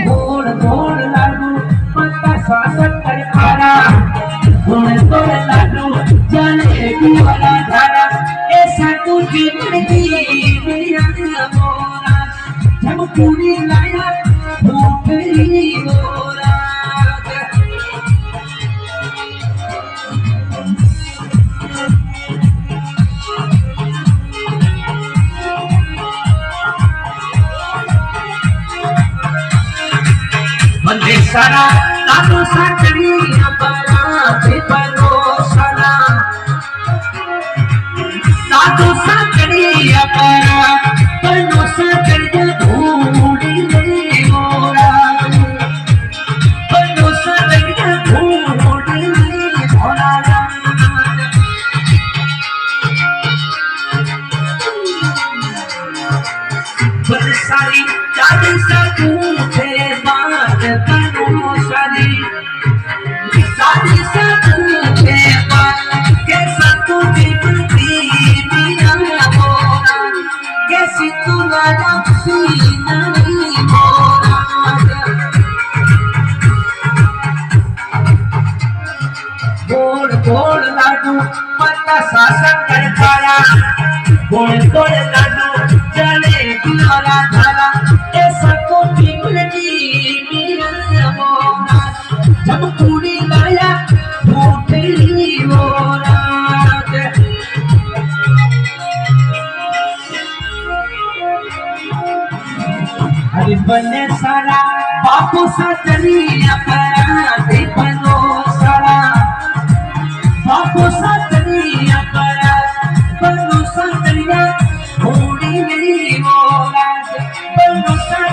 गोड गोड लाडू बतासा शक्कर खारा गोड गोड लाडू जलेबी वाला धारा ऐसा तुझी जिंदगी मेरा मोरा जब पूरी लाया भूखी मोरा बंदे सारा लाडू साकड़ी अपना से परोसना लाडू साकड़ी अपना परोसा कर ढूंढी ले मोरा परोसा कर ढूंढी ले मोरा बरसाली चांद सा पूछे बात करो साली साली सा पूछे बात कैसा तुझे बुद्धि मेरा मोरा कैसी तू लाडा नहीं मोरा गोड़ गोड़ लाडू पत्ता सा शक्कर खारा गोड़ गोड़ लाडू जलेबी वाला धारा ऐसा तो जिंदगी मेरा मोरा जब पूरी लाया भूखी मोरा अरे बने सारा बापू सा चली अपराधी बनो सारा बापू सा चली अपराधी बनो सा चलिया थोड़ी नहीं मोरा बनो सा